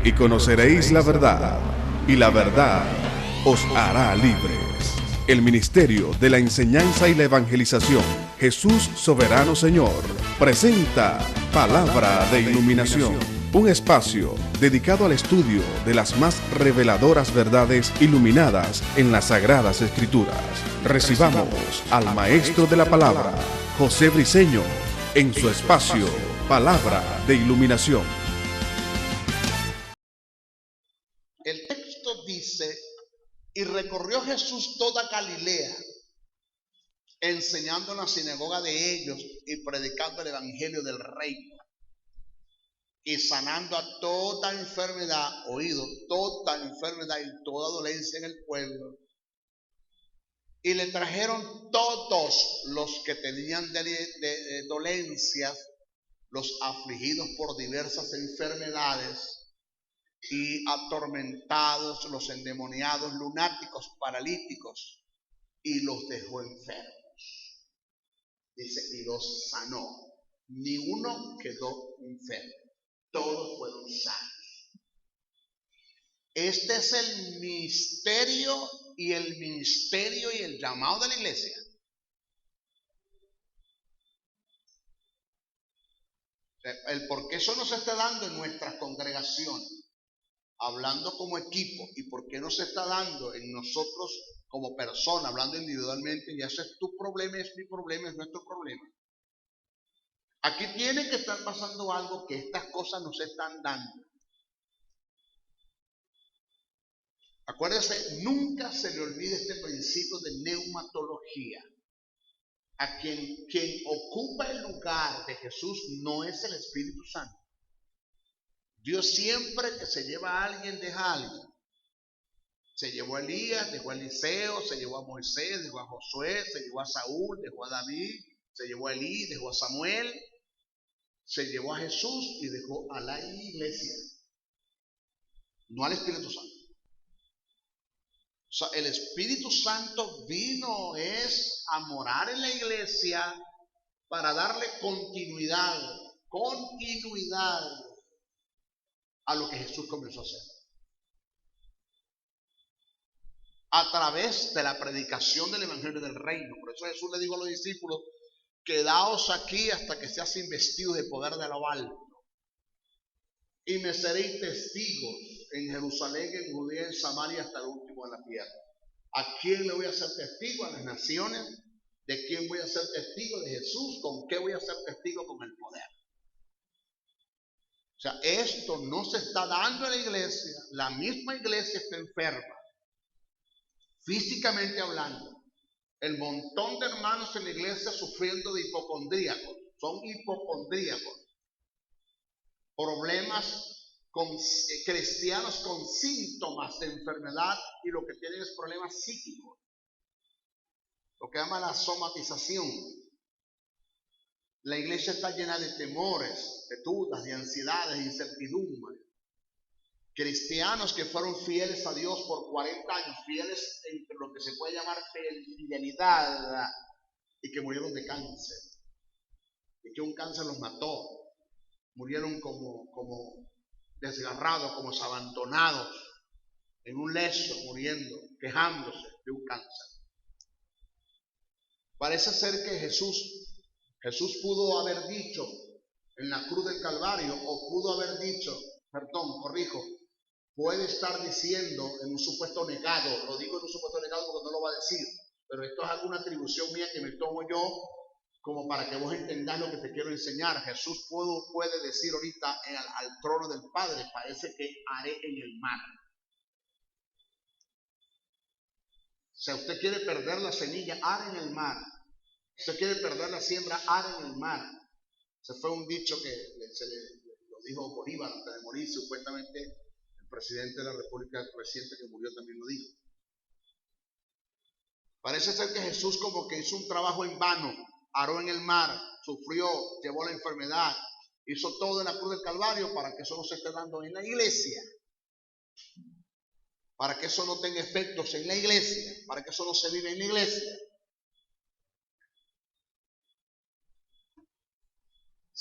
y conoceréis la verdad, y la verdad os hará libres. El Ministerio de la Enseñanza y la Evangelización, Jesús Soberano Señor, presenta Palabra de Iluminación, un espacio dedicado al estudio de las más reveladoras verdades iluminadas en las Sagradas Escrituras. Recibamos al Maestro de la Palabra, José Briceño, en su espacio Palabra de Iluminación. El texto dice: y recorrió Jesús toda Galilea, enseñando en la sinagoga de ellos y predicando el evangelio del reino, y sanando a toda enfermedad, toda enfermedad y toda dolencia en el pueblo. Y le trajeron todos los que tenían dolencias, los afligidos por diversas enfermedades, y atormentados, los endemoniados, lunáticos, paralíticos, y los dejó enfermos. Dice, y los sanó. Ni uno quedó enfermo, todos fueron sanos. Este es el ministerio y el llamado de la iglesia. El por qué eso no se está dando en nuestras congregaciones, hablando como equipo, y por qué no se está dando en nosotros como personas, hablando individualmente, y ese es tu problema, es mi problema, es nuestro problema. Aquí tiene que estar pasando algo, que estas cosas no se están dando. Acuérdese, nunca se le olvide este principio de neumatología. A quien ocupa el lugar de Jesús no es el Espíritu Santo. Dios siempre que se lleva a alguien, deja a alguien. Se llevó a Elías, dejó a Eliseo, se llevó a Moisés, dejó a Josué, se llevó a Saúl, dejó a David, se llevó a Elí, dejó a Samuel, se llevó a Jesús y dejó a la iglesia, no al Espíritu Santo. O sea, el Espíritu Santo vino a morar en la iglesia para darle continuidad a lo que Jesús comenzó a hacer. A través de la predicación del evangelio del reino. Por eso Jesús le dijo a los discípulos: quedaos aquí hasta que seas investidos de poder de lo alto, y me seréis testigos en Jerusalén, en Judea, en Samaria, hasta el último de la tierra. ¿A quién le voy a ser testigo? A las naciones. ¿De quién voy a ser testigo? De Jesús. ¿Con qué voy a ser testigo? Con el poder. O sea, esto no se está dando en la iglesia. La misma iglesia está enferma, físicamente hablando. El montón de hermanos en la iglesia sufriendo de hipocondríacos. Son hipocondríacos. Problemas cristianos con síntomas de enfermedad, y lo que tienen es problemas psíquicos. Lo que llama la somatización. La iglesia está llena de temores, de dudas, de ansiedades, de incertidumbres. Cristianos que fueron fieles a Dios por 40 años, fieles entre lo que se puede llamar fidelidad, y que murieron de cáncer, y que un cáncer los mató, murieron como desgarrados, como abandonados, en un lecho, muriendo, quejándose de un cáncer. Parece ser que Jesús pudo haber dicho en la cruz del Calvario, o pudo haber dicho, puede estar diciendo en un supuesto negado, lo digo en un supuesto negado porque no lo va a decir, pero esto es alguna atribución mía que me tomo yo, como para que vos entendáis lo que te quiero enseñar. Jesús puede decir ahorita al trono del Padre: parece que haré en el mar. Si usted quiere perder la semilla, haré en el mar. Si usted quiere perder la siembra, haré en el mar. Ese fue un dicho que lo dijo Bolívar antes de morir. Supuestamente el presidente de la República reciente que murió también lo dijo. Parece ser que Jesús como que hizo un trabajo en vano. Aró en el mar, sufrió, llevó la enfermedad, hizo todo en la cruz del Calvario para que eso no se esté dando en la iglesia, para que eso no tenga efectos en la iglesia, para que eso no se vive en la iglesia.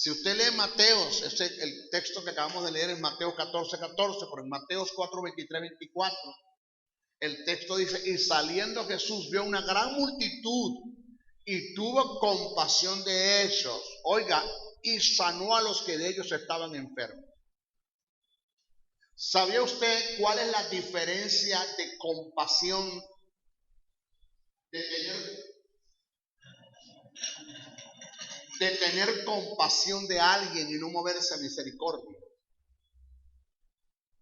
Si usted lee Mateos, el texto que acabamos de leer en Mateo 14:14, pero en Mateos 4:23-24, el texto dice, y saliendo Jesús vio una gran multitud y tuvo compasión de ellos, oiga, y sanó a los que de ellos estaban enfermos. ¿Sabía usted cuál es la diferencia de compasión, de tener compasión de alguien y no moverse a misericordia?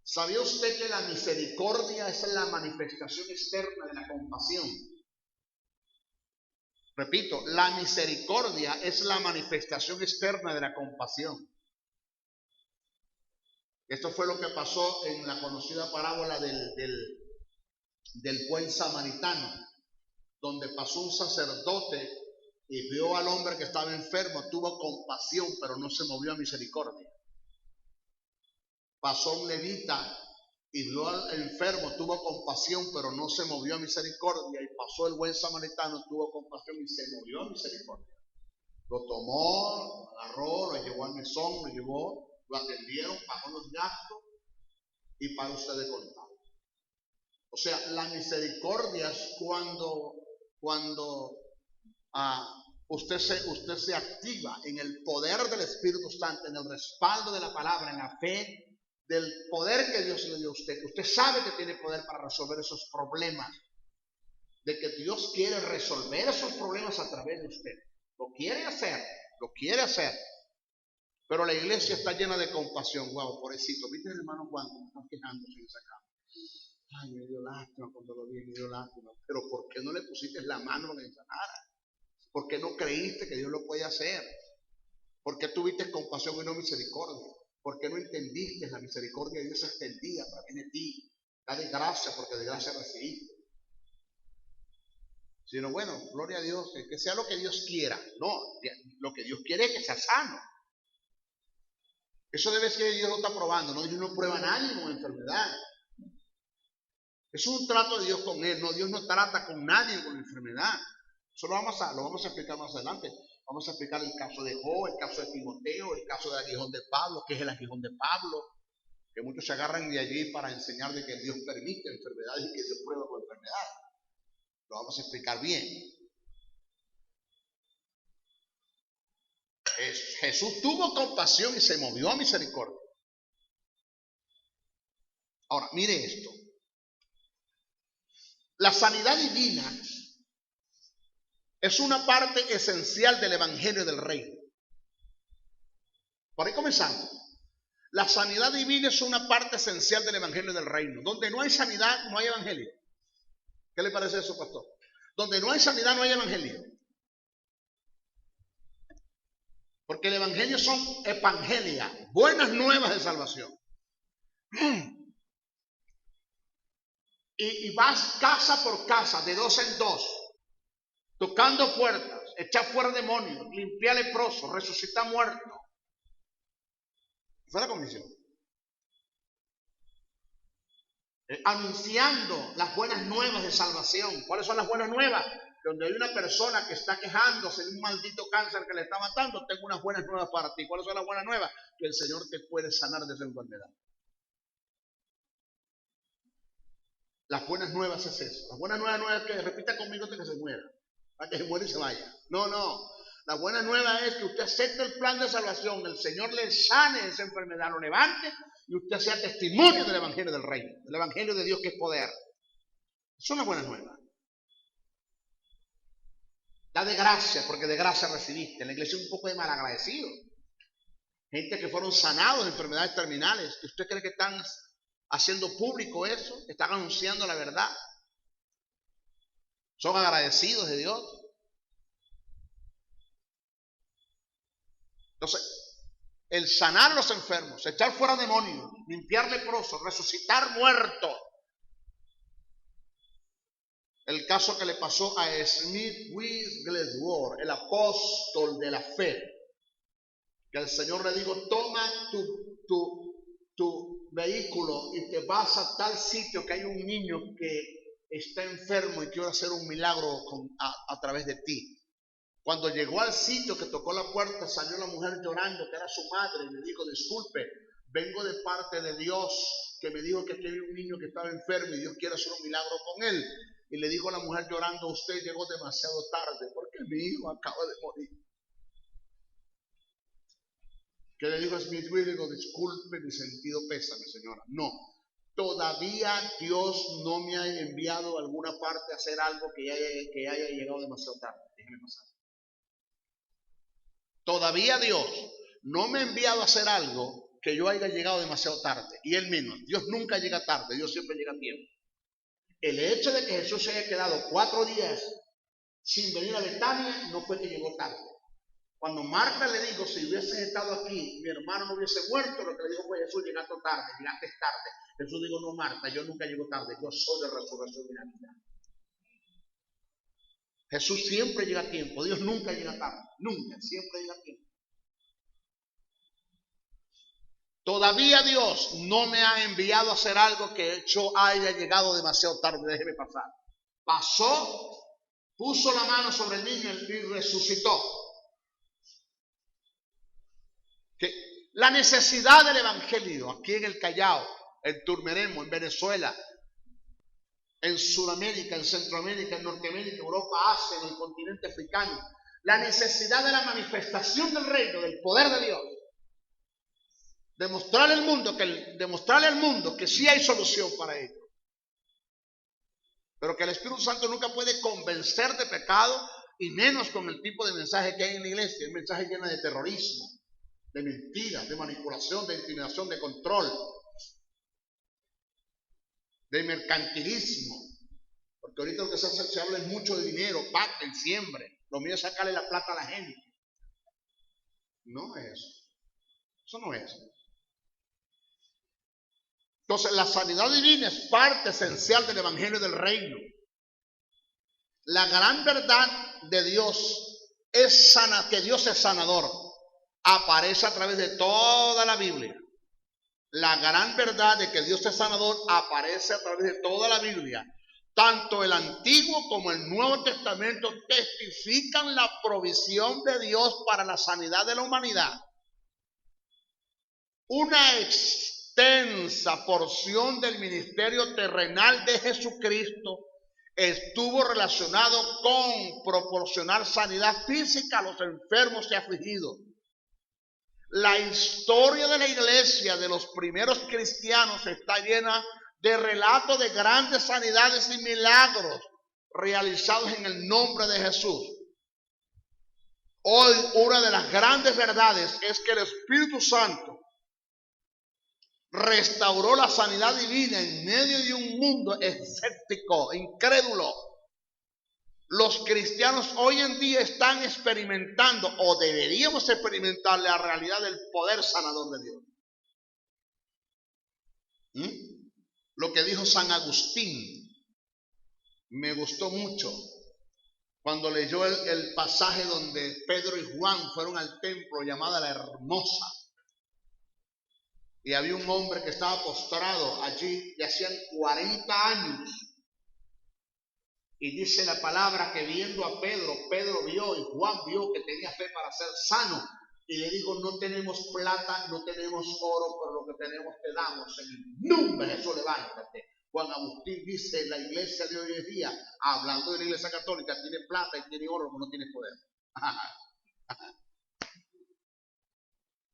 ¿Sabía usted que la misericordia es la manifestación externa de la compasión? Repito, la misericordia es la manifestación externa de la compasión. Esto fue lo que pasó en la conocida parábola del buen samaritano, donde pasó un sacerdote y vio al hombre que estaba enfermo, tuvo compasión, pero no se movió a misericordia. Pasó un levita y vio al enfermo, tuvo compasión, pero no se movió a misericordia. Y pasó el buen samaritano, tuvo compasión y se movió a misericordia. Lo tomó, lo agarró, lo llevó al mesón, lo atendieron, pagó los gastos y para usted de contar. O sea, la misericordia es cuando usted se activa en el poder del Espíritu Santo, en el respaldo de la palabra, en la fe del poder que Dios le dio a usted. Usted sabe que tiene poder para resolver esos problemas, de que Dios quiere resolver esos problemas a través de usted. Lo quiere hacer. Pero la iglesia está llena de compasión. Wow, pobrecito. ¿Viste el hermano Juan cómo está quejándose en esa cama? Ay, me dio lástima cuando lo vi, me dio lástima. Pero ¿por qué no le pusiste la mano para que sanara? ¿Por qué no creíste que Dios lo podía hacer? ¿Por qué tuviste compasión y no misericordia? ¿Por qué no entendiste la misericordia de Dios extendida a través de ti? Dale gracias porque de gracia recibiste. Sino bueno, gloria a Dios, que sea lo que Dios quiera. No, lo que Dios quiere es que sea sano. Eso debe ser que Dios lo está probando, ¿no? Dios no prueba a nadie con enfermedad. Es un trato de Dios con él, no, Dios no trata con nadie con enfermedad. Eso lo vamos a explicar más adelante. Vamos a explicar el caso de Job, el caso de Timoteo, el caso del aguijón de Pablo, que es el aguijón de Pablo, que muchos se agarran de allí para enseñar de que Dios permite enfermedades y que Dios prueba con enfermedades. Lo vamos a explicar bien. Jesús tuvo compasión y se movió a misericordia. Ahora, mire esto. La sanidad divina es una parte esencial del evangelio del reino. Por ahí comenzamos. La sanidad divina es una parte esencial del evangelio del reino. Donde no hay sanidad, no hay evangelio. ¿Qué le parece eso, pastor? Donde no hay sanidad, no hay evangelio. Porque el evangelio son evangelia, buenas nuevas de salvación. Y vas casa por casa, de dos en dos, tocando puertas, echar fuera demonios, limpiar leprosos, resucitar muertos. Esa es la comisión. Anunciando las buenas nuevas de salvación. ¿Cuáles son las buenas nuevas? Donde hay una persona que está quejándose de un maldito cáncer que le está matando, tengo unas buenas nuevas para ti. ¿Cuáles son las buenas nuevas? Que el Señor te puede sanar de esa enfermedad. Las buenas nuevas es eso. Las buenas nuevas no es que repita conmigo hasta que se muera, para que se muera y se vaya. No. La buena nueva es que usted acepte el plan de salvación, el Señor le sane esa enfermedad, lo levante y usted sea testimonio del evangelio del reino, del evangelio de Dios que es poder. Son las buenas nuevas. Da de gracia, porque de gracia recibiste. En la iglesia un poco de malagradecido. Gente que fueron sanados de enfermedades terminales. ¿Usted cree que están haciendo público eso? ¿Están anunciando la verdad? ¿Son agradecidos de Dios? Entonces, el sanar a los enfermos, echar fuera demonios, limpiar leprosos, resucitar muertos. El caso que le pasó a Smith Wigglesworth, el apóstol de la fe, que el Señor le dijo, toma tu vehículo y te vas a tal sitio que hay un niño que está enfermo y quiero hacer un milagro a través de ti. Cuando llegó al sitio que tocó la puerta, salió la mujer llorando, que era su madre, y le dijo: disculpe, vengo de parte de Dios, que me dijo que aquí había un niño que estaba enfermo y Dios quiere hacer un milagro con él. Y le dijo a la mujer llorando: usted llegó demasiado tarde, porque mi hijo acaba de morir. ¿Qué le dijo Smith Willis? Disculpe, mi sentido pésame, señora. No, todavía Dios no me ha enviado a alguna parte a hacer algo que haya llegado demasiado tarde. Déjeme pasar. Todavía Dios no me ha enviado a hacer algo que yo haya llegado demasiado tarde. Y él mismo, Dios nunca llega tarde, Dios siempre llega a tiempo. El hecho de que Jesús se haya quedado 4 días sin venir a Betania no fue que llegó tarde. Cuando Marta le dijo: si hubieses estado aquí, mi hermano no hubiese muerto, lo que le dijo fue: Jesús, llegaste tarde. Jesús dijo: no, Marta, yo nunca llego tarde, yo soy de resurrección y la vida. Jesús siempre llega a tiempo, Dios nunca llega tarde, nunca, siempre llega a tiempo. Todavía Dios no me ha enviado a hacer algo que yo haya llegado demasiado tarde. Déjeme pasar. Pasó, puso la mano sobre el niño y resucitó. Que la necesidad del evangelio aquí en el Callao, en Turmeremo, en Venezuela, en Sudamérica, en Centroamérica, en Norteamérica, Europa, Asia, en el continente africano, la necesidad de la manifestación del reino, del poder de Dios. Demostrarle al mundo que sí hay solución para ello. Pero que el Espíritu Santo nunca puede convencer de pecado, y menos con el tipo de mensaje que hay en la iglesia. Un mensaje lleno de terrorismo, de mentiras, de manipulación, de intimidación, de control, de mercantilismo. Porque ahorita lo que se habla es mucho de dinero, pacten, siembren. Lo mío es sacarle la plata a la gente. No es eso. Eso no es. Entonces, la sanidad divina es parte esencial del evangelio del reino. La gran verdad de Dios es que Dios es sanador. Aparece a través de toda la Biblia. La gran verdad de que Dios es sanador aparece a través de toda la Biblia. Tanto el Antiguo como el Nuevo Testamento testifican la provisión de Dios para la sanidad de la humanidad. Una extensa porción del ministerio terrenal de Jesucristo estuvo relacionado con proporcionar sanidad física a los enfermos y afligidos. La historia de la iglesia de los primeros cristianos está llena de relatos de grandes sanidades y milagros realizados en el nombre de Jesús. Hoy, una de las grandes verdades es que el Espíritu Santo restauró la sanidad divina en medio de un mundo escéptico, incrédulo. Los cristianos hoy en día están experimentando, o deberíamos experimentar, la realidad del poder sanador de Dios. Lo que dijo San Agustín me gustó mucho cuando leyó el pasaje donde Pedro y Juan fueron al templo llamada La Hermosa. Y había un hombre que estaba postrado allí, le hacían 40 años. Y dice la palabra que viendo a Pedro, Pedro vio y Juan vio que tenía fe para ser sano. Y le dijo: no tenemos plata, no tenemos oro, pero lo que tenemos te damos. En el nombre de Jesús, levántate. Juan Agustín dice: la iglesia de hoy en día, hablando de la iglesia católica, tiene plata y tiene oro, pero no tiene poder.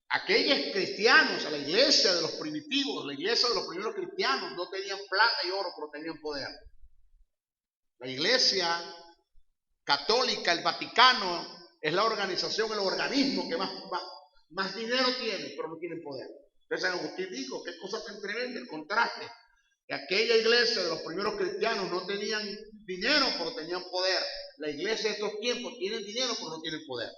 Aquellos cristianos, a la iglesia de los primitivos, la iglesia de los primeros cristianos, no tenían plata y oro, pero tenían poder. La iglesia católica, el Vaticano, es la organización, el organismo que más dinero tiene, pero no tiene poder. Entonces San Agustín dijo: qué cosa tan tremenda el contraste. Que aquella iglesia de los primeros cristianos no tenían dinero, pero tenían poder. La iglesia de estos tiempos tiene dinero, pero no tiene poder.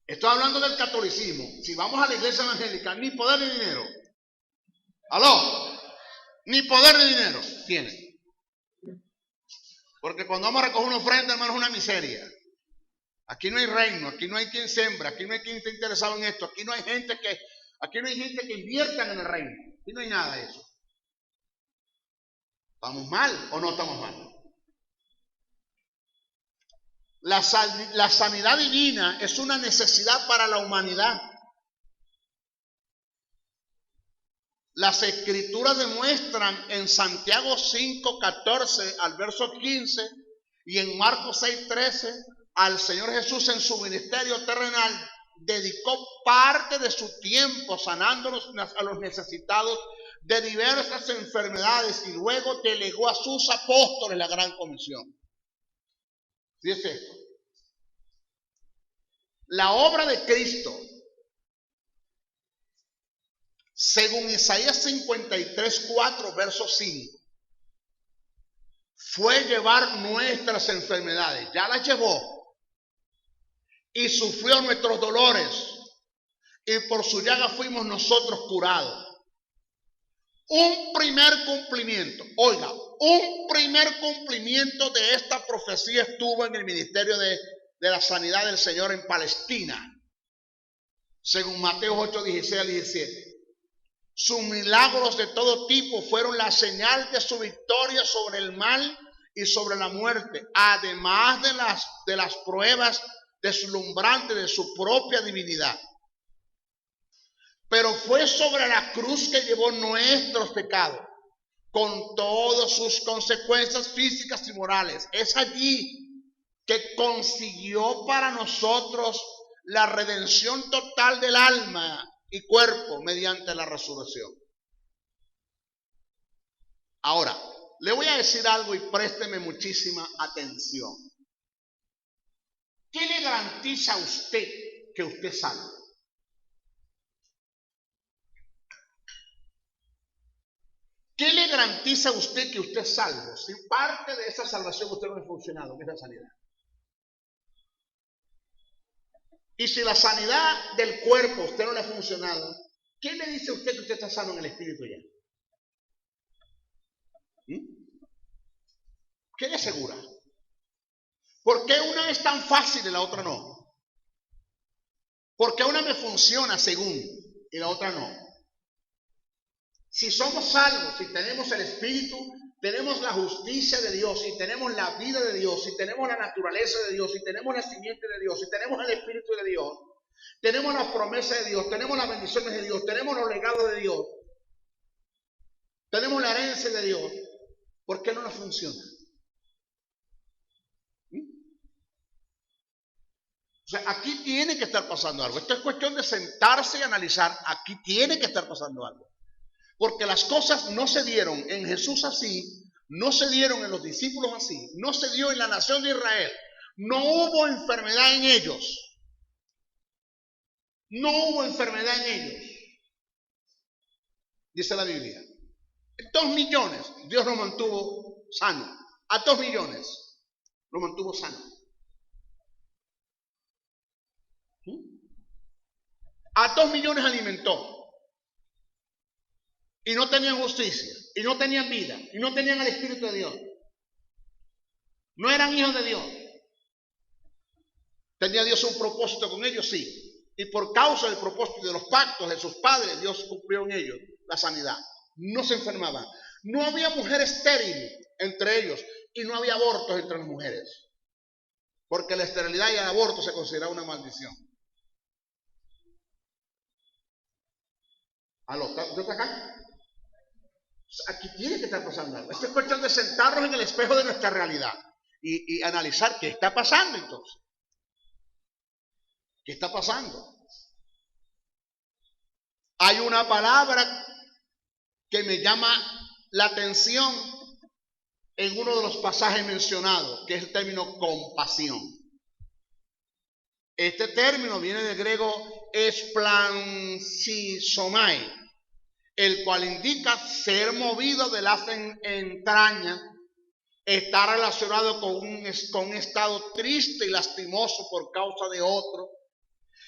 Estoy hablando del catolicismo. Si vamos a la iglesia evangélica, ni poder ni dinero. ¿Aló? Ni poder ni dinero tiene. Porque cuando vamos a recoger una ofrenda, hermano, es una miseria. Aquí no hay reino, aquí no hay quien sembra, aquí no hay quien esté interesado en esto, aquí no hay gente que invierta en el reino. Aquí no hay nada de eso. ¿Estamos mal o no estamos mal? La sanidad divina es una necesidad para la humanidad. Las escrituras demuestran en Santiago 5:14 al verso 15 y en Marcos 6:13 al Señor Jesús en su ministerio terrenal dedicó parte de su tiempo sanando a los necesitados de diversas enfermedades y luego delegó a sus apóstoles la gran comisión. Fíjese esto. La obra de Cristo, según Isaías 53:4, verso 5, fue llevar nuestras enfermedades, ya las llevó, y sufrió nuestros dolores, y por su llaga fuimos nosotros curados. Un primer cumplimiento, oiga, un primer cumplimiento de esta profecía estuvo en el ministerio de la sanidad del Señor en Palestina, según Mateo 8:16 al 17. Sus milagros de todo tipo fueron la señal de su victoria sobre el mal y sobre la muerte, además de las pruebas deslumbrantes de su propia divinidad. Pero fue sobre la cruz que llevó nuestros pecados, con todas sus consecuencias físicas y morales. Es allí que consiguió para nosotros la redención total del alma y cuerpo mediante la resurrección. Ahora, le voy a decir algo y présteme muchísima atención. ¿Qué le garantiza a usted que usted salve? ¿Qué le garantiza a usted que usted es salvo? Si parte de esa salvación usted no ha funcionado, que es la sanidad. Y si la sanidad del cuerpo usted no le ha funcionado, ¿qué le dice a usted que usted está sano en el espíritu ya? ¿Qué le asegura? ¿Por qué una es tan fácil y la otra no? ¿Por qué una me funciona según y la otra no? Si somos salvos, si tenemos el Espíritu, tenemos la justicia de Dios, si tenemos la vida de Dios, si tenemos la naturaleza de Dios, si tenemos la simiente de Dios, si tenemos el Espíritu de Dios, tenemos las promesas de Dios, tenemos las bendiciones de Dios, tenemos los legados de Dios, tenemos la herencia de Dios, ¿por qué no nos funciona? O sea, aquí tiene que estar pasando algo. Esto es cuestión de sentarse y analizar. Aquí tiene que estar pasando algo. Porque las cosas no se dieron en Jesús así, no se dieron en los discípulos así, no se dio en la nación de Israel. No hubo enfermedad en ellos. No hubo enfermedad en ellos. Dice la Biblia. 2 millones, Dios lo mantuvo sano. A 2 millones lo mantuvo sano. A 2 millones alimentó. Y no tenían justicia, y no tenían vida, y no tenían el Espíritu de Dios. No eran hijos de Dios. ¿Tenía Dios un propósito con ellos? Sí. Y por causa del propósito de los pactos de sus padres, Dios cumplió en ellos la sanidad. No se enfermaban. No había mujer estéril entre ellos, y no había abortos entre las mujeres. Porque la esterilidad y el aborto se considera una maldición. ¿Aló? ¿Usted está acá? Aquí tiene que estar pasando algo. Esto es cuestión de sentarnos en el espejo de nuestra realidad y analizar qué está pasando entonces. ¿Qué está pasando? Hay una palabra que me llama la atención en uno de los pasajes mencionados, que es el término compasión. Este término viene del griego esplancisomai, el cual indica ser movido de las entrañas, está relacionado con un estado triste y lastimoso por causa de otro,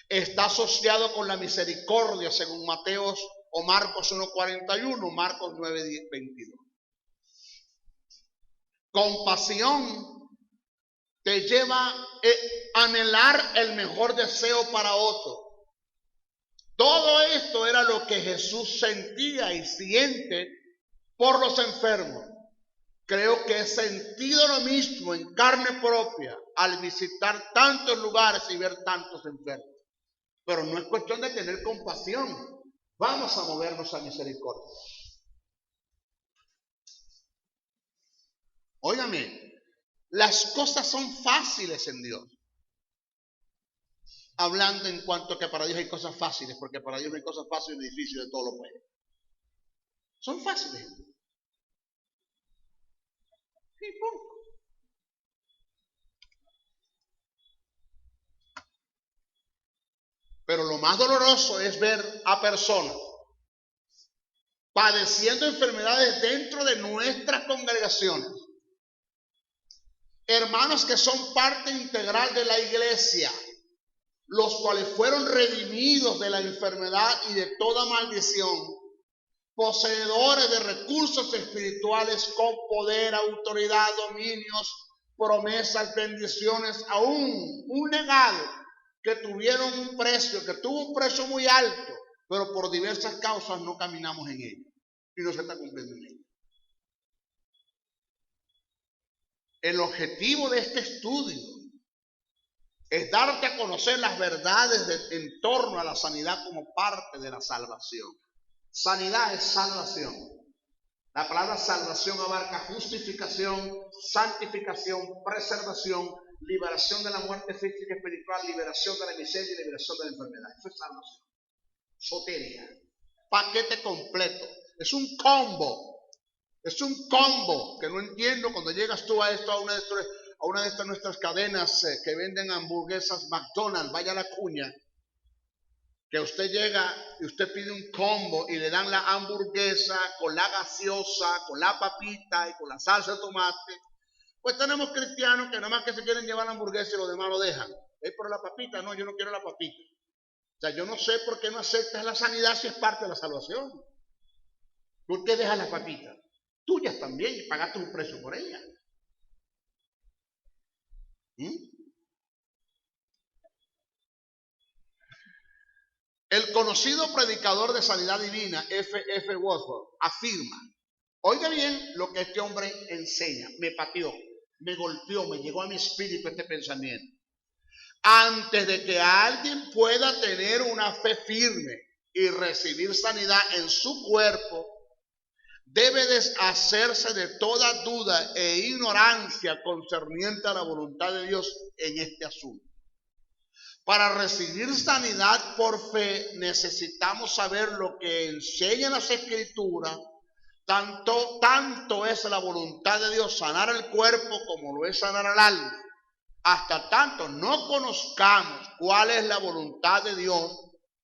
está asociado con la misericordia, según Mateo o Marcos 1:41, Marcos 9:22. Compasión te lleva a anhelar el mejor deseo para otro. Todo esto era lo que Jesús sentía y siente por los enfermos. creo que he sentido lo mismo en carne propia al visitar tantos lugares y ver tantos enfermos. Pero no es cuestión de tener compasión. Vamos a movernos a misericordia. Óigame, las cosas son fáciles en Dios. Hablando en cuanto a que para Dios hay cosas fáciles, porque para Dios no hay cosas fáciles ni difíciles, de todo lo puede. Son fáciles. Y punto. Pero lo más doloroso es ver a personas padeciendo enfermedades dentro de nuestras congregaciones. Hermanos que son parte integral de la iglesia, los cuales fueron redimidos de la enfermedad y de toda maldición, poseedores de recursos espirituales con poder, autoridad, dominios, promesas, bendiciones, aún un legado que tuvieron un precio, que tuvo un precio muy alto, pero por diversas causas no caminamos en ello y no se está cumpliendo en ello. El objetivo de este estudio es darte a conocer las verdades en torno a la sanidad como parte de la salvación. Sanidad es salvación. La palabra salvación abarca justificación, santificación, preservación, liberación de la muerte física y espiritual, liberación de la miseria y liberación de la enfermedad. Eso es salvación. Soteria. Paquete completo. Es un combo. Es un combo que no entiendo cuando llegas tú a esto, a una de estas nuestras cadenas que venden hamburguesas McDonald's, vaya la cuña, que usted llega y usted pide un combo y le dan la hamburguesa con la gaseosa, con la papita y con la salsa de tomate. Pues tenemos cristianos que nada más que se quieren llevar la hamburguesa y los demás lo dejan. ¿Es por la papita? No, yo no quiero la papita. O sea, yo no sé por qué no aceptas la sanidad si es parte de la salvación. ¿Por qué dejas las papitas? Tuyas también y pagaste un precio por ellas. El conocido predicador de sanidad divina, F. Woodford, afirma, oiga bien lo que este hombre enseña, me pateó, me golpeó, me llegó a mi espíritu este pensamiento. Antes de que alguien pueda tener una fe firme y recibir sanidad en su cuerpo, debe deshacerse de toda duda e ignorancia concerniente a la voluntad de Dios en este asunto. Para recibir sanidad por fe necesitamos saber lo que enseñan las Escrituras. Tanto es la voluntad de Dios sanar el cuerpo como lo es sanar al alma. Hasta tanto no conozcamos cuál es la voluntad de Dios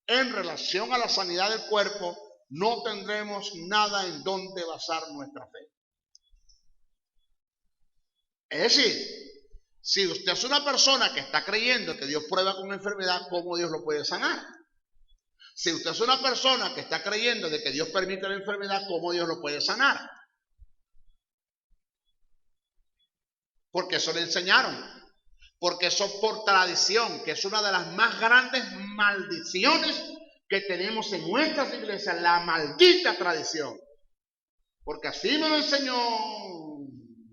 en relación a la sanidad del cuerpo, no tendremos nada en donde basar nuestra fe. Es decir, si usted es una persona que está creyendo que Dios prueba con una enfermedad, ¿cómo Dios lo puede sanar? Si usted es una persona que está creyendo de que Dios permite la enfermedad, ¿cómo Dios lo puede sanar? Porque eso le enseñaron. Porque eso por tradición, que es una de las más grandes maldiciones que tenemos en nuestras iglesias, la maldita tradición. Porque así me lo enseñó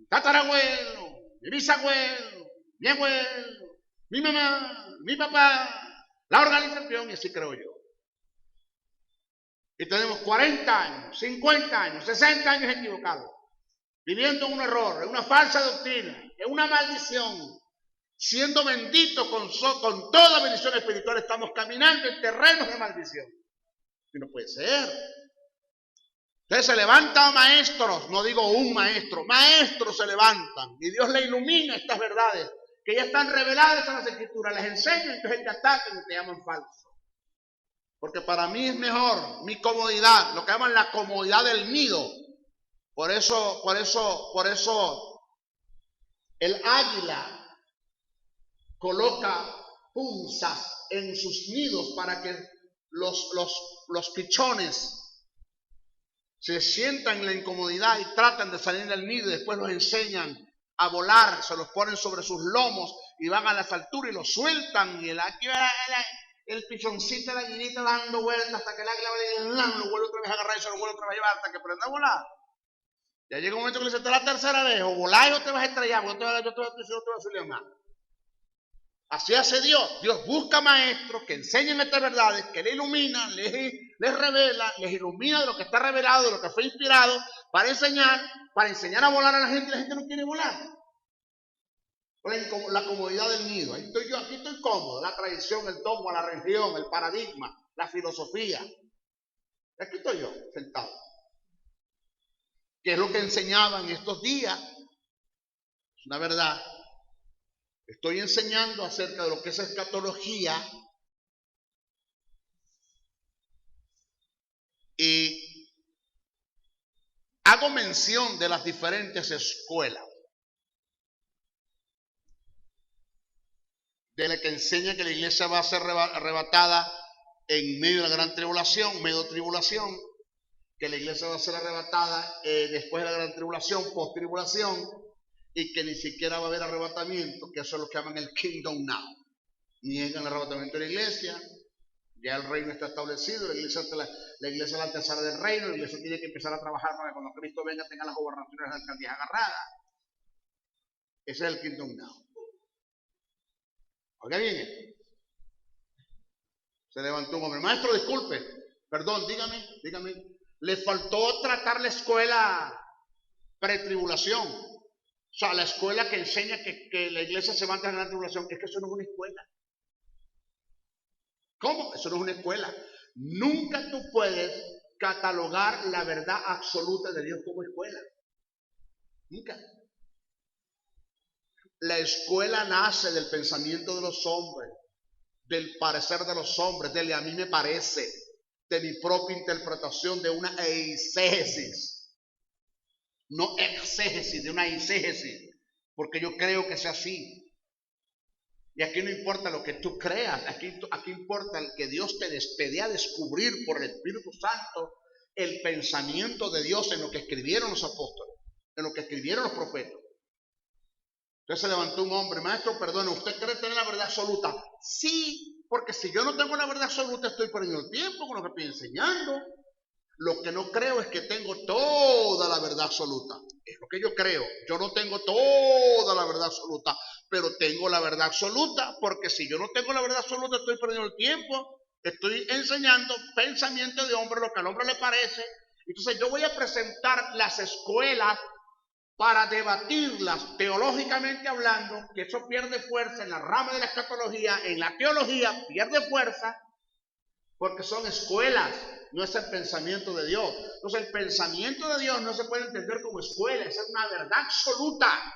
tatarabuelo, mi bisabuelo, mi abuelo, mi mamá, mi papá, la organización, y así creo yo. Y tenemos 40 años, 50 años, 60 años equivocados, viviendo en un error, en una falsa doctrina, en una maldición. Siendo benditos con toda bendición espiritual, estamos caminando en terrenos de maldición. Y no puede ser. Entonces se levantan maestros, no digo un maestro, maestros se levantan y Dios le ilumina estas verdades que ya están reveladas en las Escrituras, les enseño y entonces te atacan y te llaman falso. Porque para mí es mejor mi comodidad, lo que llaman la comodidad del nido. Por eso el águila coloca punzas en sus nidos para que los pichones se sientan en la incomodidad y tratan de salir del nido y después los enseñan a volar, se los ponen sobre sus lomos y van a las alturas y los sueltan y el pichoncito de la gallinita dando vueltas hasta que el águila lo vuelve otra vez a agarrar y se lo vuelve otra vez a llevar hasta que aprenda a volar. Ya llega un momento que le dice, esta es la tercera vez, o voláis o te vas a estrellar, porque yo te voy a decirle más. Así hace Dios. Dios busca maestros que enseñen estas verdades, que le iluminan, les revela, les ilumina de lo que está revelado, de lo que fue inspirado, para enseñar a volar a la gente, y la gente no quiere volar. La comodidad del nido. Ahí estoy yo, aquí estoy cómodo. La tradición, el dogma, la religión, el paradigma, la filosofía. Aquí estoy yo, sentado. ¿Qué es lo que enseñaba en estos días? Es una verdad. Estoy enseñando acerca de lo que es escatología y hago mención de las diferentes escuelas. De la que enseña que la iglesia va a ser arrebatada en medio de la gran tribulación, medio tribulación, que la iglesia va a ser arrebatada después de la gran tribulación, post tribulación, y que ni siquiera va a haber arrebatamiento, que eso es lo que llaman el kingdom now. Niegan el arrebatamiento de la iglesia, ya el reino está establecido, la iglesia es la antesala del reino, la iglesia tiene que empezar a trabajar para que cuando Cristo venga tenga las gobernaciones de las alcaldías agarradas. Ese es el kingdom now. Oiga bien, se levantó un hombre, maestro, disculpe, perdón, dígame, le faltó tratar la escuela pretribulación, o sea, la escuela que enseña que la iglesia se va a la tribulación. Es que eso no es una escuela. ¿Cómo? Eso no es una escuela. Nunca tú puedes catalogar la verdad absoluta de Dios como escuela. Nunca. La escuela nace del pensamiento de los hombres, del parecer de los hombres, del a mí me parece, de mi propia interpretación, de una eisegesis. No exégesis, de una eisegesis, porque yo creo que sea así. Y aquí no importa lo que tú creas, aquí importa el que Dios te dé a descubrir por el Espíritu Santo el pensamiento de Dios en lo que escribieron los apóstoles, en lo que escribieron los profetas. Entonces se levantó un hombre, maestro, perdone, ¿usted cree tener la verdad absoluta? Sí, porque si yo no tengo la verdad absoluta estoy perdiendo el tiempo con lo que estoy enseñando. Lo que no creo es que tengo toda la verdad absoluta. Es lo que yo creo. Yo no tengo toda la verdad absoluta, pero tengo la verdad absoluta, porque si yo no tengo la verdad absoluta estoy perdiendo el tiempo. Estoy enseñando pensamiento de hombre, lo que al hombre le parece. Entonces yo voy a presentar las escuelas para debatirlas teológicamente hablando, que eso pierde fuerza en la rama de la escatología, en la teología pierde fuerza, porque son escuelas, no es el pensamiento de Dios. Entonces el pensamiento de Dios no se puede entender como escuela, esa es una verdad absoluta.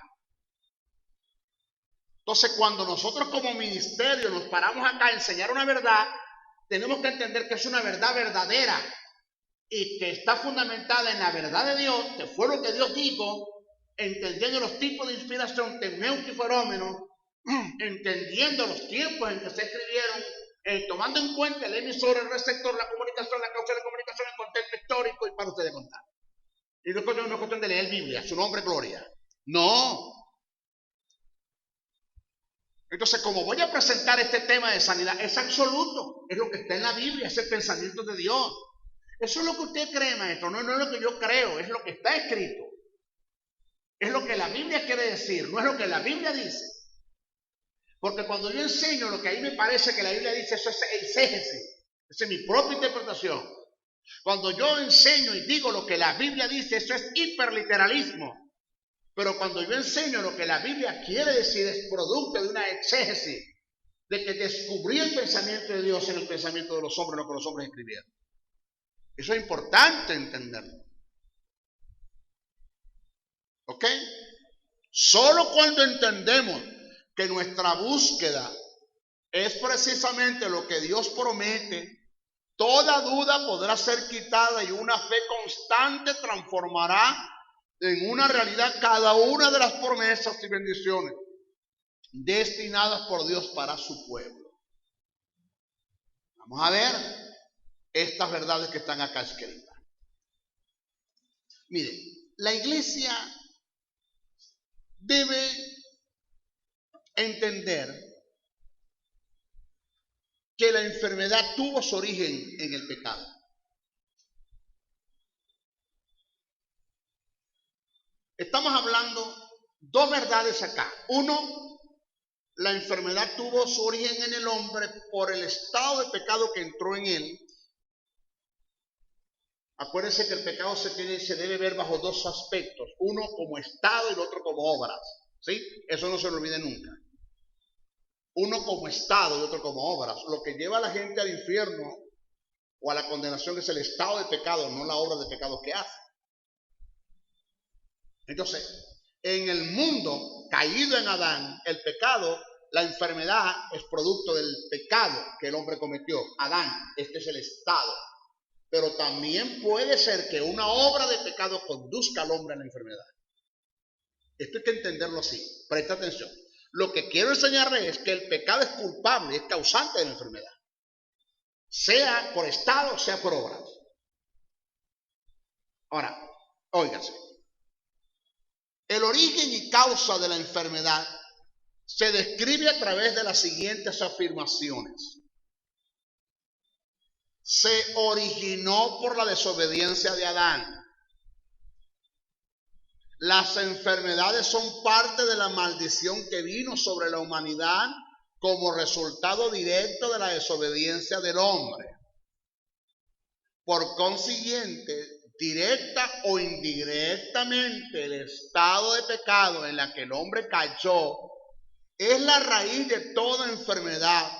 Entonces cuando nosotros como ministerio nos paramos acá a enseñar una verdad, tenemos que entender que es una verdad verdadera y que está fundamentada en la verdad de Dios, que fue lo que Dios dijo, entendiendo los tipos de inspiración, temneuti fenómeno, entendiendo los tiempos en que se escribieron, tomando en cuenta el emisor, el receptor, la comunicación, la causa de comunicación, el contexto histórico, y para ustedes contar. Y no es cuestión de leer Biblia, su nombre gloria. No. Entonces, como voy a presentar este tema de sanidad, es absoluto, es lo que está en la Biblia, es el pensamiento de Dios. Eso es lo que usted cree, maestro, no es lo que yo creo, es lo que está escrito. Es lo que la Biblia quiere decir, no es lo que la Biblia dice. Porque cuando yo enseño lo que ahí me parece que la Biblia dice, eso es eisegesis, esa es mi propia interpretación. Cuando yo enseño y digo lo que la Biblia dice, eso es hiperliteralismo. Pero cuando yo enseño lo que la Biblia quiere decir, es producto de una exégesis, de que descubrí el pensamiento de Dios en el pensamiento de los hombres, lo que los hombres escribieron. Eso es importante entenderlo. ¿Ok? Solo cuando entendemos que nuestra búsqueda es precisamente lo que Dios promete, toda duda podrá ser quitada y una fe constante transformará en una realidad cada una de las promesas y bendiciones destinadas por Dios para su pueblo. Vamos a ver estas verdades que están acá escritas. Miren, la iglesia debe entender que la enfermedad tuvo su origen en el pecado. Estamos hablando dos verdades acá. Uno, la enfermedad tuvo su origen en el hombre por el estado de pecado que entró en él. Acuérdense que el pecado se debe ver bajo dos aspectos, uno como estado y el otro como obras, ¿sí? Eso no se lo olvide nunca. Uno como estado y otro como obras. Lo que lleva a la gente al infierno o a la condenación es el estado de pecado, no la obra de pecado que hace. Entonces, en el mundo caído en Adán, el pecado, la enfermedad es producto del pecado que el hombre cometió. Adán, este es el estado. Pero también puede ser que una obra de pecado conduzca al hombre a la enfermedad. Esto hay que entenderlo así. Presta atención. Lo que quiero enseñarle es que el pecado es culpable, es causante de la enfermedad. Sea por estado, sea por obra. Ahora, óigase. El origen y causa de la enfermedad se describe a través de las siguientes afirmaciones. Se originó por la desobediencia de Adán. Las enfermedades son parte de la maldición que vino sobre la humanidad como resultado directo de la desobediencia del hombre. Por consiguiente, directa o indirectamente, el estado de pecado en la que el hombre cayó es la raíz de toda enfermedad.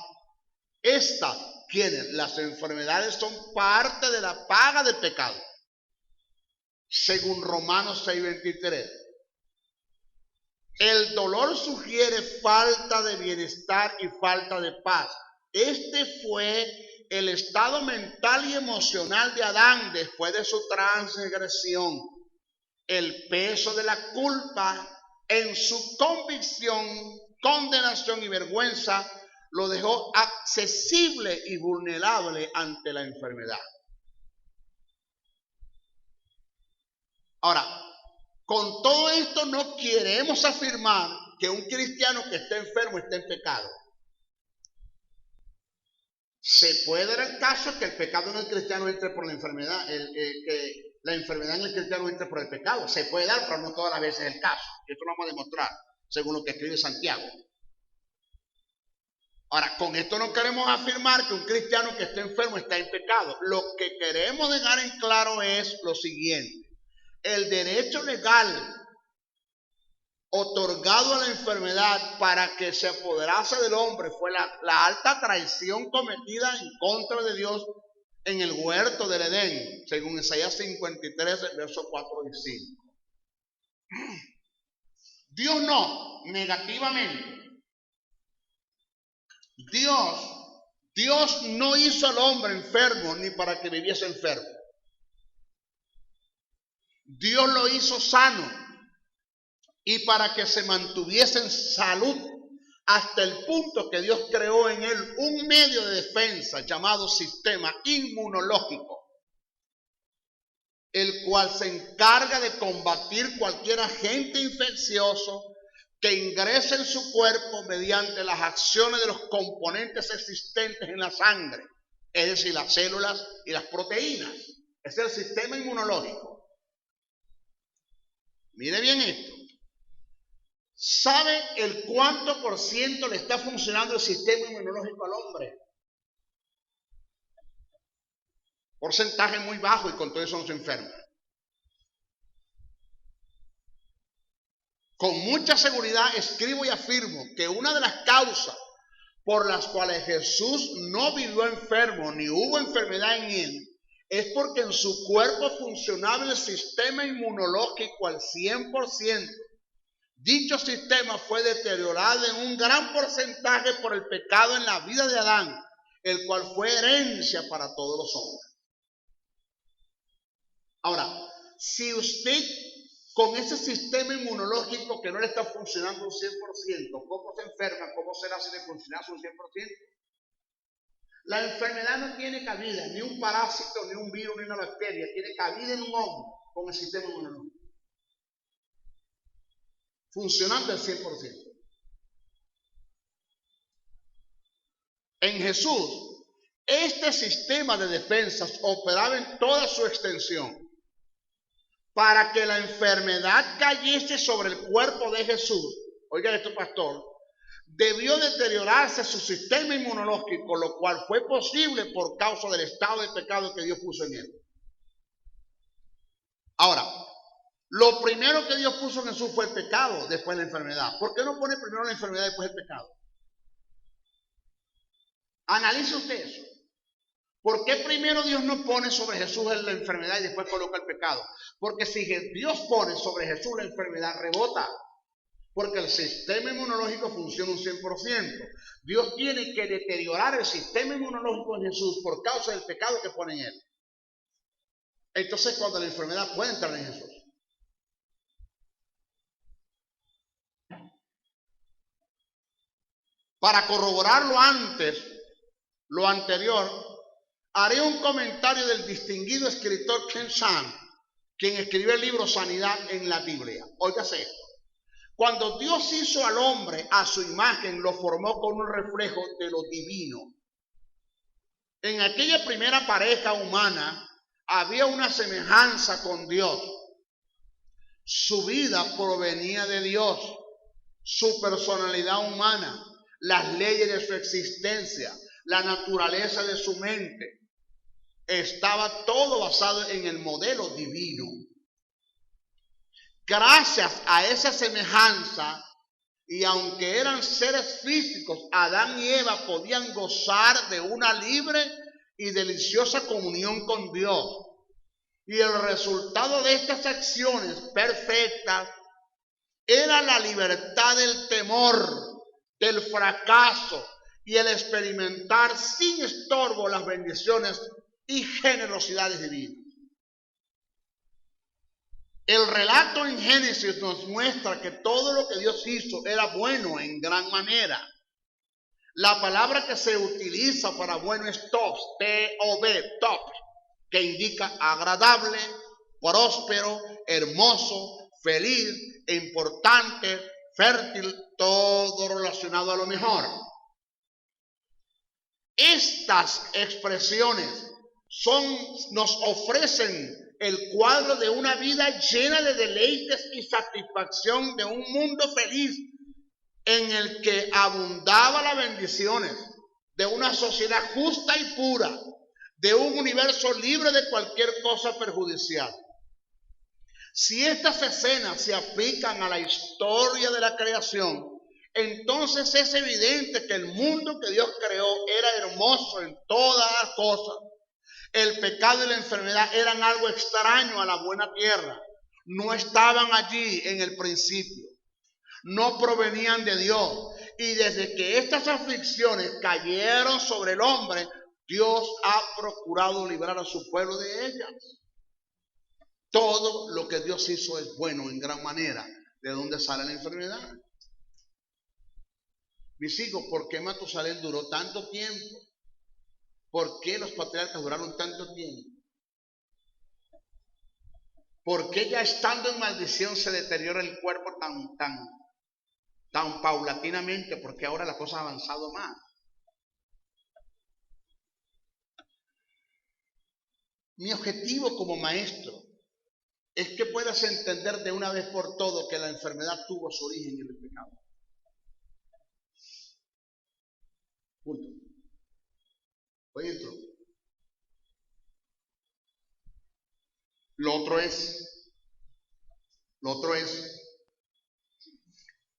Las enfermedades son parte de la paga del pecado. Según Romanos 6:23. El dolor sugiere falta de bienestar y falta de paz. Este fue el estado mental y emocional de Adán después de su transgresión. El peso de la culpa en su convicción, condenación y vergüenza lo dejó accesible y vulnerable ante la enfermedad. Ahora, con todo esto no queremos afirmar que un cristiano que esté enfermo esté en pecado. Se puede dar el caso que el pecado en el cristiano entre por la enfermedad, que la enfermedad en el cristiano entre por el pecado. Se puede dar, pero no todas las veces es el caso. Esto lo vamos a demostrar, según lo que escribe Santiago. Ahora, con esto no queremos afirmar que un cristiano que esté enfermo está en pecado. Lo que queremos dejar en claro es lo siguiente. El derecho legal otorgado a la enfermedad para que se apoderase del hombre fue la alta traición cometida en contra de Dios en el huerto del Edén, según Isaías 53, versos 4 y 5. Dios no, negativamente. Dios no hizo al hombre enfermo ni para que viviese enfermo. Dios lo hizo sano y para que se mantuviese en salud hasta el punto que Dios creó en él un medio de defensa llamado sistema inmunológico, el cual se encarga de combatir cualquier agente infeccioso que ingrese en su cuerpo mediante las acciones de los componentes existentes en la sangre, es decir, las células y las proteínas. Es el sistema inmunológico. Mire bien esto. ¿Sabe el cuánto por ciento le está funcionando el sistema inmunológico al hombre? Porcentaje muy bajo y con todo eso no se enferma. Con mucha seguridad escribo y afirmo que una de las causas por las cuales Jesús no vivió enfermo ni hubo enfermedad en él es porque en su cuerpo funcionaba el sistema inmunológico al 100%. Dicho sistema fue deteriorado en un gran porcentaje por el pecado en la vida de Adán, el cual fue herencia para todos los hombres. Ahora, si usted con ese sistema inmunológico que no le está funcionando un 100%, ¿cómo se enferma? ¿Cómo será si le funcionase un 100%? La enfermedad no tiene cabida, ni un parásito, ni un virus, ni una bacteria. Tiene cabida en un hombre con el sistema inmunológico. Funcionando al 100%. En Jesús, este sistema de defensas operaba en toda su extensión. para que la enfermedad cayese sobre el cuerpo de Jesús, oiga esto, pastor, debió deteriorarse su sistema inmunológico, lo cual fue posible por causa del estado de pecado que Dios puso en él. Ahora, lo primero que Dios puso en Jesús fue el pecado, después la enfermedad. ¿Por qué no pone primero la enfermedad y después el pecado? Analice usted eso. ¿Por qué primero Dios no pone sobre Jesús la enfermedad y después coloca el pecado? Porque si Dios pone sobre Jesús la enfermedad, rebota. Porque el sistema inmunológico funciona un 100%. Dios tiene que deteriorar el sistema inmunológico en Jesús por causa del pecado que pone en él. Entonces, cuando la enfermedad puede entrar en Jesús. Para corroborar lo anterior, haré un comentario del distinguido escritor Ken Sam, quien escribió el libro Sanidad en la Biblia. Óigase esto. Cuando Dios hizo al hombre a su imagen, lo formó con un reflejo de lo divino. En aquella primera pareja humana había una semejanza con Dios. Su vida provenía de Dios, su personalidad humana, las leyes de su existencia, la naturaleza de su mente. Estaba todo basado en el modelo divino. Gracias a esa semejanza, y aunque eran seres físicos, Adán y Eva podían gozar de una libre y deliciosa comunión con Dios. Y el resultado de estas acciones perfectas era la libertad del temor, del fracaso y el experimentar sin estorbo las bendiciones y generosidades divinas. El relato en Génesis nos muestra que todo lo que Dios hizo era bueno en gran manera. La palabra que se utiliza para bueno es top, T-O-B, top, que indica agradable, próspero, hermoso, feliz, importante, fértil, todo relacionado a lo mejor. Estas expresiones nos ofrecen el cuadro de una vida llena de deleites y satisfacción, de un mundo feliz en el que abundaban las bendiciones, de una sociedad justa y pura, de un universo libre de cualquier cosa perjudicial. Si estas escenas se aplican a la historia de la creación, entonces es evidente que el mundo que Dios creó era hermoso en todas las cosas. El pecado y la enfermedad eran algo extraño a la buena tierra. No estaban allí en el principio. No provenían de Dios. Y desde que estas aflicciones cayeron sobre el hombre, Dios ha procurado librar a su pueblo de ellas. Todo lo que Dios hizo es bueno en gran manera. ¿De dónde sale la enfermedad? Mis hijos, ¿por qué Matusalén duró tanto tiempo? ¿Por qué los patriarcas duraron tanto tiempo? ¿Por qué ya estando en maldición se deteriora el cuerpo tan paulatinamente? Porque ahora la cosa ha avanzado más. Mi objetivo como maestro es que puedas entender de una vez por todo que la enfermedad tuvo su origen en el pecado. Punto. Hoy entro. Lo otro es,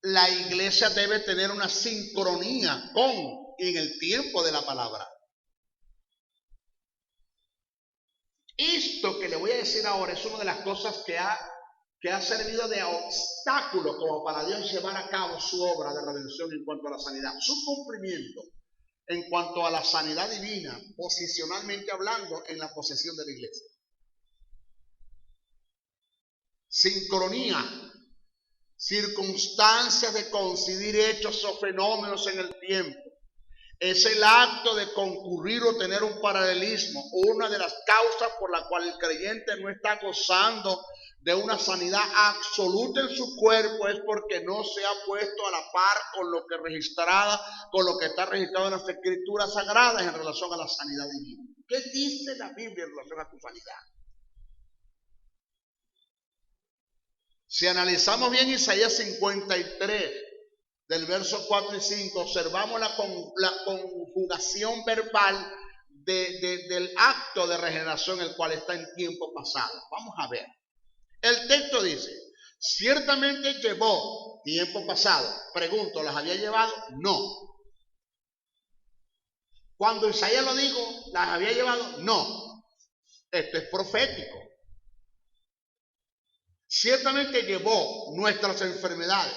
la iglesia debe tener una sincronía con y en el tiempo de la palabra. Esto que le voy a decir ahora es una de las cosas que ha servido de obstáculo como para Dios llevar a cabo su obra de redención en cuanto a la sanidad. Su cumplimiento en cuanto a la sanidad divina, posicionalmente hablando, en la posesión de la iglesia. Sincronía, circunstancias de coincidir hechos o fenómenos en el tiempo. Es el acto de concurrir o tener un paralelismo. Una de las causas por la cual el creyente no está gozando de una sanidad absoluta en su cuerpo es porque no se ha puesto a la par con lo que está registrado en las escrituras sagradas en relación a la sanidad divina. ¿Qué dice la Biblia en relación a tu sanidad? Si analizamos bien Isaías 53, del verso 4 y 5, observamos la conjugación verbal del acto de regeneración, el cual está en tiempo pasado. Vamos a ver. El texto dice, ciertamente llevó tiempo pasado. Pregunto, ¿las había llevado? No. Cuando Isaías lo dijo, ¿las había llevado? No. Esto es profético. Ciertamente llevó nuestras enfermedades,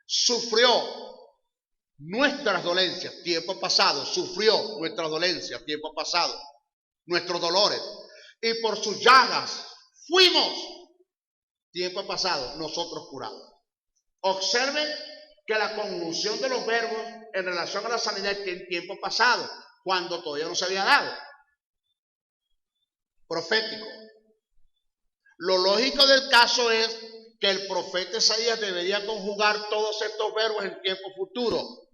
sufrió nuestras dolencias, tiempo pasado, sufrió nuestras dolencias, tiempo pasado, nuestros dolores, y por sus llagas fuimos, tiempo pasado, nosotros curados. Observen que la conjunción de los verbos en relación a la sanidad está en tiempo pasado, cuando todavía no se había dado. Profético. Lo lógico del caso es que el profeta Isaías debería conjugar todos estos verbos en tiempo futuro,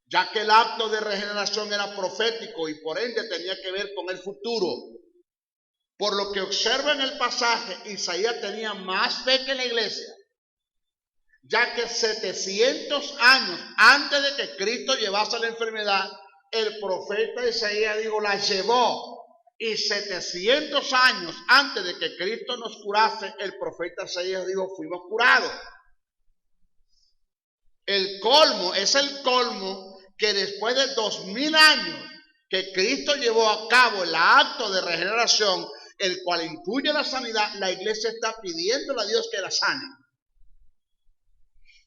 ya que el acto de regeneración era profético y por ende tenía que ver con el futuro. Por lo que observa en el pasaje, Isaías tenía más fe que la iglesia, ya que 700 años antes de que Cristo llevase la enfermedad, el profeta Isaías la llevó. Y 700 años antes de que Cristo nos curase, el profeta Isaías fuimos curados. El colmo es el colmo que después de 2000 años que Cristo llevó a cabo el acto de regeneración, el cual incluye la sanidad, la iglesia está pidiéndole a Dios que la sane.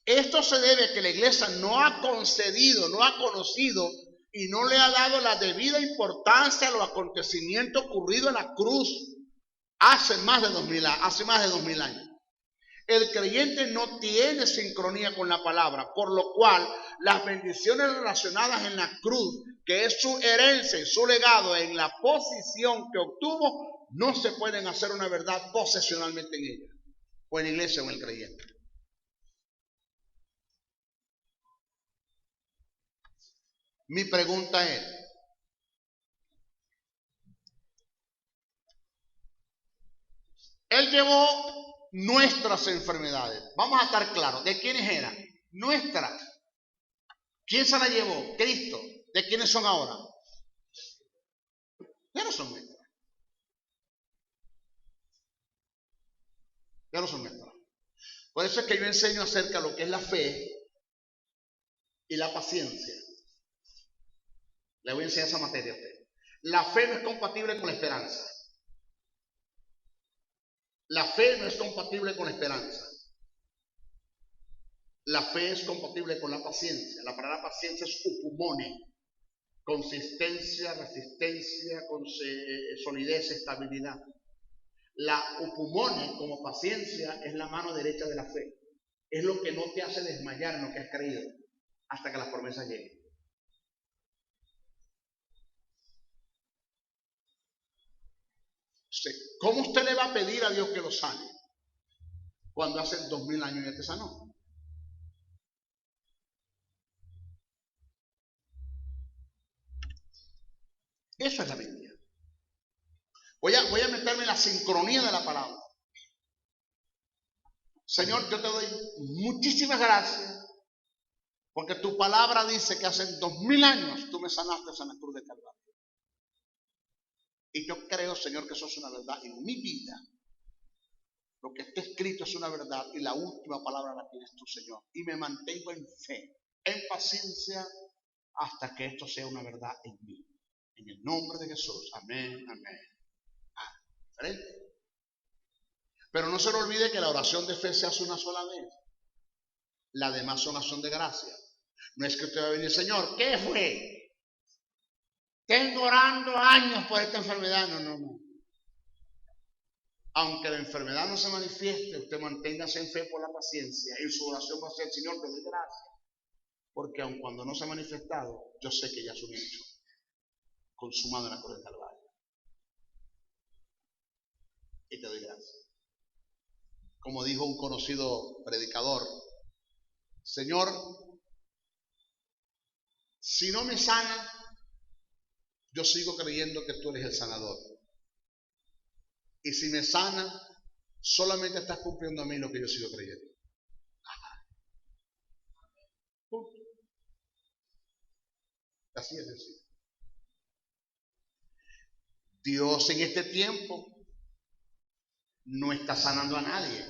Esto se debe a que la iglesia no ha concedido, no ha conocido y no le ha dado la debida importancia a los acontecimientos ocurridos en la cruz hace más de 2000 años. El creyente no tiene sincronía con la palabra, por lo cual las bendiciones relacionadas en la cruz, que es su herencia y su legado en la posición que obtuvo, no se pueden hacer una verdad posesionalmente en ella, o en la iglesia o en el creyente. Mi pregunta es, Él llevó nuestras enfermedades. Vamos a estar claros, ¿de quiénes eran? Nuestras. ¿Quién se las llevó? Cristo. ¿De quiénes son ahora? Ya no son nuestras. Ya no son nuestras. Por eso es que yo enseño acerca de lo que es la fe y la paciencia. Le voy a enseñar esa materia a usted. La fe no es compatible con la esperanza. La fe no es compatible con la esperanza. La fe es compatible con la paciencia. La palabra paciencia es upumone. Consistencia, resistencia, solidez, estabilidad. La upumone como paciencia es la mano derecha de la fe. Es lo que no te hace desmayar en lo que has creído hasta que las promesas lleguen. ¿Cómo usted le va a pedir a Dios que lo sane cuando hace 2000 años ya te sanó? Eso es la Biblia. Voy a meterme en la sincronía de la palabra. Señor, yo te doy muchísimas gracias porque tu palabra dice que hace 2000 años tú me sanaste en la cruz de Calvario. Y yo creo, Señor, que eso es una verdad en mi vida. Lo que está escrito es una verdad y la última palabra la tienes tú, Señor. Y me mantengo en fe, en paciencia, hasta que esto sea una verdad en mí. En el nombre de Jesús. Amén, amén. Diferente. Pero no se le olvide que la oración de fe se hace una sola vez. Las demás son acción de gracia. No es que usted va a venir, Señor, ¿qué fue? Tengo orando años por esta enfermedad. No. Aunque la enfermedad no se manifieste, usted manténgase en fe por la paciencia. Y su oración va a ser, Señor, te doy gracias. Porque aun cuando no se ha manifestado, yo sé que ya es un hecho consumado en la cruz del Calvario. Y te doy gracias. Como dijo un conocido predicador, Señor, si no me sana, yo sigo creyendo que tú eres el sanador. Y si me sana, solamente estás cumpliendo a mí lo que yo sigo creyendo. Punto. Así es sencillo. Dios en este tiempo no está sanando a nadie.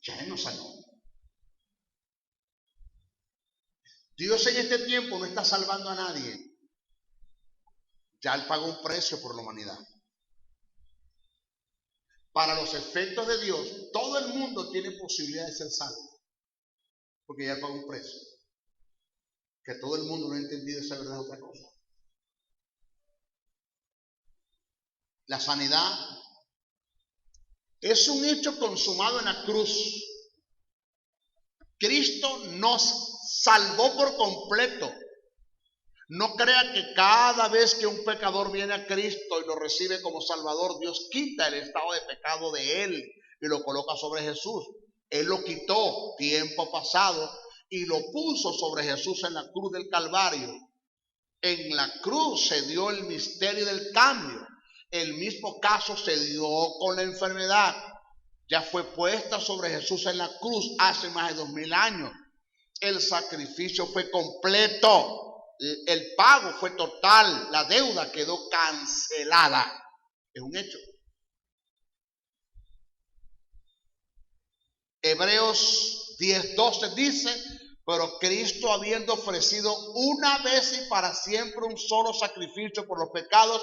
Ya Él nos sanó. Dios en este tiempo no está salvando a nadie. Ya Él pagó un precio por la humanidad. Para los efectos de Dios, todo el mundo tiene posibilidad de ser salvo. Porque ya Él pagó un precio. Que todo el mundo no ha entendido esa verdad es otra cosa. La sanidad es un hecho consumado en la cruz. Cristo nos salvó por completo. No crea que cada vez que un pecador viene a Cristo y lo recibe como Salvador, Dios quita el estado de pecado de él y lo coloca sobre Jesús. Él lo quitó tiempo pasado y lo puso sobre Jesús en la cruz del Calvario. En la cruz se dio el misterio del cambio. El mismo caso se dio con la enfermedad. Ya fue puesta sobre Jesús en la cruz hace más de 2000 años. El sacrificio fue completo. El pago fue total. La deuda quedó cancelada. Es un hecho. Hebreos 10:12 dice: pero Cristo, habiendo ofrecido una vez y para siempre un solo sacrificio por los pecados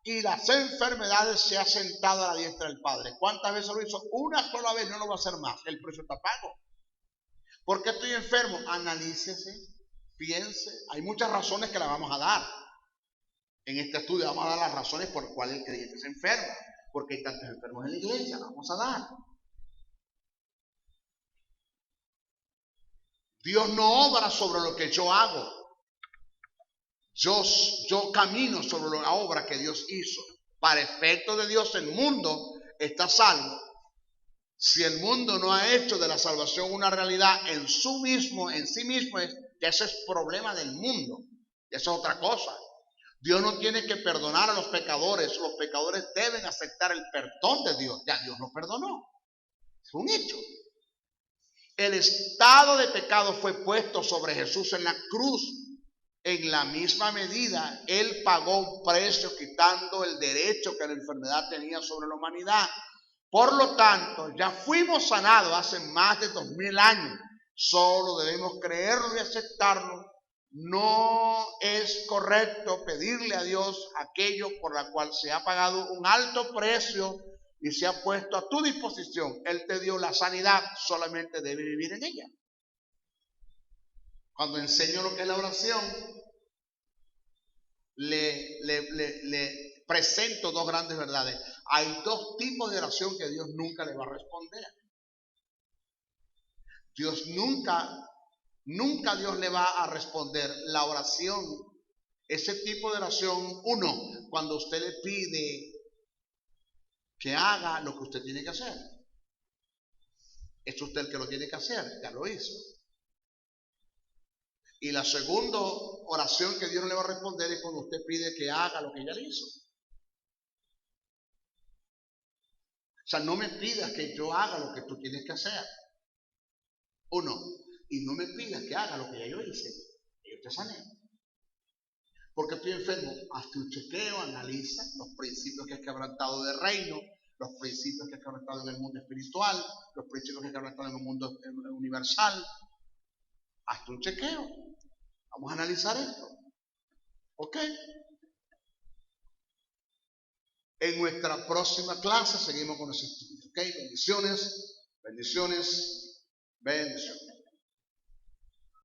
y las enfermedades, se ha sentado a la diestra del Padre. ¿Cuántas veces lo hizo? Una sola vez, no lo va a hacer más. El precio está pago. ¿Por qué estoy enfermo? Analícese, piense. Hay muchas razones que le vamos a dar. En este estudio vamos a dar las razones por las cuales el creyente se enferma. Porque hay tantos enfermos en la iglesia, la vamos a dar. Dios no obra sobre lo que yo hago. Yo camino sobre la obra que Dios hizo. Para efecto de Dios, el mundo está salvo. Si el mundo no ha hecho de la salvación una realidad en sí mismo, ya ese es problema del mundo. Eso es otra cosa. Dios no tiene que perdonar a los pecadores. Los pecadores deben aceptar el perdón de Dios. Ya Dios nos perdonó. Es un hecho. El estado de pecado fue puesto sobre Jesús en la cruz. En la misma medida, Él pagó un precio quitando el derecho que la enfermedad tenía sobre la humanidad. Por lo tanto, ya fuimos sanados hace más de 2000 años. Solo debemos creerlo y aceptarlo. No es correcto pedirle a Dios aquello por la cual se ha pagado un alto precio y se ha puesto a tu disposición. Él te dio la sanidad, solamente debe vivir en ella. Cuando enseño lo que es la oración, le presento dos grandes verdades. Hay dos tipos de oración que Dios nunca le va a responder. Dios nunca Dios le va a responder la oración. Ese tipo de oración, uno, cuando usted le pide que haga lo que usted tiene que hacer. Es usted el que lo tiene que hacer, ya lo hizo. Y la segunda oración que Dios no le va a responder es cuando usted pide que haga lo que ya le hizo. O sea, no me pidas que yo haga lo que tú tienes que hacer. Uno, y no me pidas que haga lo que ya yo hice. Yo te sané. Porque estoy enfermo. Hazte un chequeo, analiza los principios que has quebrantado del reino, los principios que has quebrantado en el mundo espiritual, los principios que has quebrantado en el mundo universal. Hazte un chequeo. Vamos a analizar esto. ¿Ok? En nuestra próxima clase seguimos con ese estudio. ¿Ok? Bendiciones, bendiciones, bendiciones.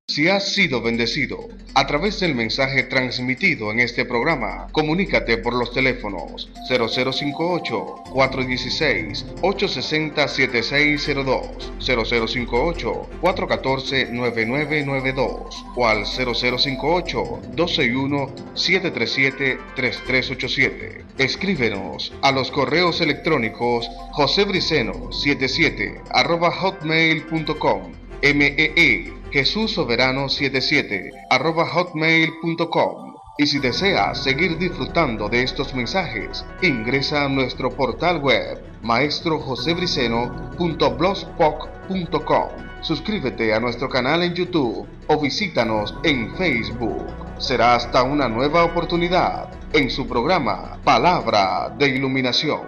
Si has sido bendecido a través del mensaje transmitido en este programa, comunícate por los teléfonos 0058-416-860-7602, 0058-414-9992 o al 0058-261-737-3387. Escríbenos a los correos electrónicos josebriceno77@hotmail.com, Jesús Soberano 77 @hotmail.com Y si deseas seguir disfrutando de estos mensajes, ingresa a nuestro portal web maestrojosebriceno.blogspot.com. Suscríbete a nuestro canal en YouTube o visítanos en Facebook. Será hasta una nueva oportunidad en su programa Palabra de Iluminación.